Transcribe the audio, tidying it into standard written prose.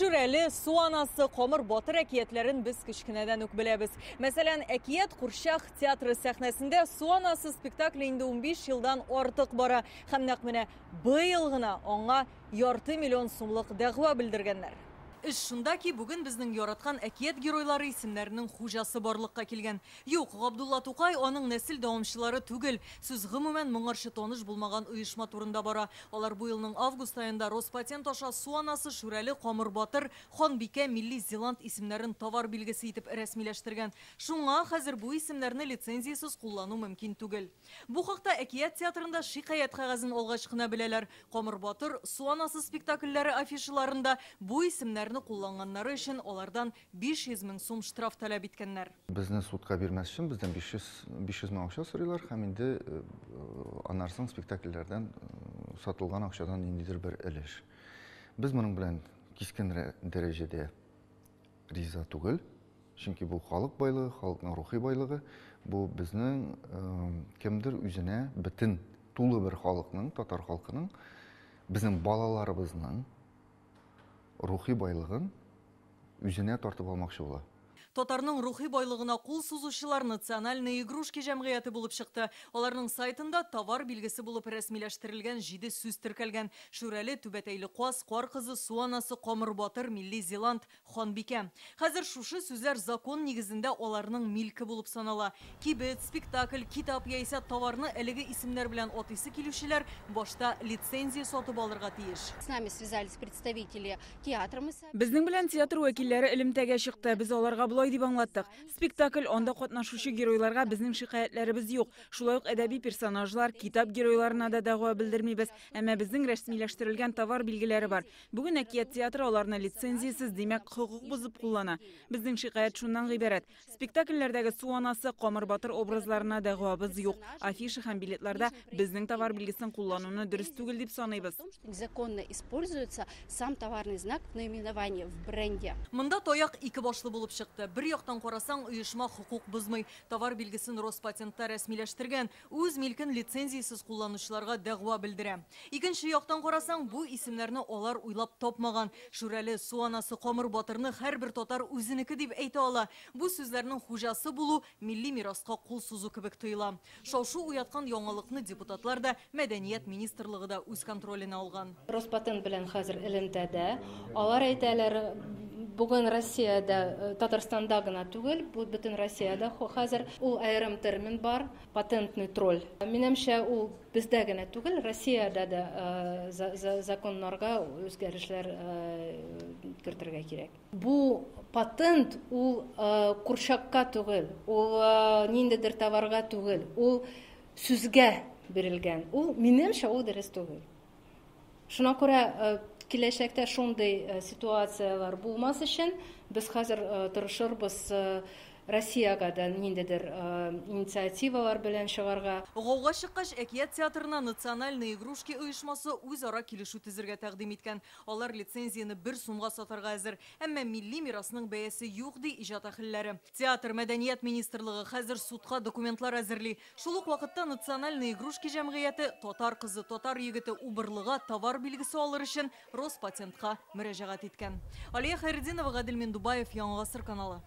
Шүрәле, су анасы, Қомыр Батыр әкиятләрен біз кішкенеден үк біләбіз. Мәсәлән, әкият Курчак театры сәхнәсендә су анасы спектаклі инде 15 елдан артык бара. Һәм нәкъ менә быел гына аңа ярты миллион сумлык дәгъва белдергәннәр. Эш шунда ки, бүген безнең яраткан әкият геройлары исемнәренең хуҗасы барлыкка килгән. Юк, Габдулла Тукай аның нәсел дәвамчылары түгел. Сүз гомумән моңарчы таныш булмаган оешма турында бара. Алар бу елның август аенда Роспатент аша су анасы Шүрәле, Қомыр Батыр, Ханбикә, Милли Зеланд исемнәрен товар билгесе итеп рәсмиләштергән. Шуңа хәзер бу исемнәрне лицензиясыз куллану мөмкин түгел. Бу хакта әкият театрында шикаят кагазын алгач кына беләләр. Қомыр Батыр, су анасы спектакльләре афишаларында бу исемнәр кулланганнары өчен алардан 500 мең сум штраф таләп иткәннәр. Безне судка бирмәс өчен бездән 500 мең акча сорыйлар һәм инде аннан спектакльләрдән сатылган акчадан ниндидер бер өлеш. Без моның белән кискен дәрәҗәдә риза түгел, чөнки бу халык байлыгы, халыкның рухи байлыгы, бу безнең кемдер үзенә бөтен тулы бер халыкның, татар халкының, безнең балаларыбызның рухи байлыгын үзенә тартып алмакчы була. Татарның рухи байлыгына кул сузучылар национальные игрушки җәмгыяте булып чыкты. Аларның сайтында товар билгесе булып рәсмиләштерелгән 7 сүз теркәлгән. Шүрәле, Түбәтәйле Каз, Кар кызы, Су анасы, Қомыр Батыр, Милли Зеланд, Ханбикә. Хәзер шушы сүзләр закон нигезендә аларның милке булып санала. Кибет, спектакль, китап яисә товарны әлеге исемнәр белән атыйсы килүчеләр башта лицензия сатып алырга тиеш. С нами связались представители театра. Безнең белән театр вәкилләре элемтәгә чыкты. Без аларга булай дип аңлаттык. Спектакль анда катнашучы геройларга безнең шикаятьләребез юк. Шулай ук әдәби персонажлар, китап геройларына да дәгъва белдермибез, әмма безнең рәсмиләштерелгән товар билгеләре бар. Бүген әкият театры аларны лицензиясыз, димәк, хокук бузып куллана. Безнең шикаят шуннан гыйбарәт. Спектакльләрдәге Су анасы, Қомыр Батыр образларына дәгъвабыз юк. Афиша һәм билетларда безнең товар билгесен куллануны дөрес түгел дип саныйбыз. Законно используется сам товарный знак наименования в бренде. Монда таяк ике башлы булып чыкты. Бер яктан карасаң, оешма хукук бузмый, товар билгесен Роспатентта рәсмиләштергән, үз милкен лицензиясыз кулланучыларга дәгъва белдерә. Икенче яктан карасаң, бу исемнәрне алар уйлап тапмаган. Шүрәле, Су анасы, Қомыр Батырны һәрбер татар үзенеке дип әйтә ала. Бу сүзләрнең хуҗасы булу милли мираска кул сузу кебек тоела. Шаушу уяткан яңалыкны депутатлар да, Мәдәният министрлыгы да үз контроленә алган. Роспатент белән хәзер элемтәдә алар әйтәләр, бүген Россиядә, Татарстанда гына түгел, бу бөтен Россиядә хәзер ул аерым термин бар, патентный тролль. Минемчә, ул бездә генә түгел, Россиядә дә законнарга үзгәрешләр кертергә кирәк. Бу патент ул Курчакка түгел, ул ниндидер товарга түгел, ул сүзгә бирелгән. Ул минемчә ул дөрес түгел. Шуңа күрә киләчәктә шундый ситуациялар булмас өчен без хәзер тырышырбыз Россиягә да ниндидер инициативалар белән чыгарга. Гауга чыккач, әкият театрына национальные игрушки оешмасы үзара килешү төзергә тәкъдим иткән. Алар лицензияны 1 сумга сатарга әзер, әмма милли мирасның бәясе юк ди иҗат әһелләре. Театр Мәдәният министрлыгы хәзер судка документлар әзерли. Шул ук вакытта национальные игрушки җәмгыяте татар кызы, татар егете убырлыга товар билгесе алыр өчен Роспатентка мөрәҗәгать иткән. Алия Хайретдинова, Гадел Мендубаев, Яңа Гасыр каналы.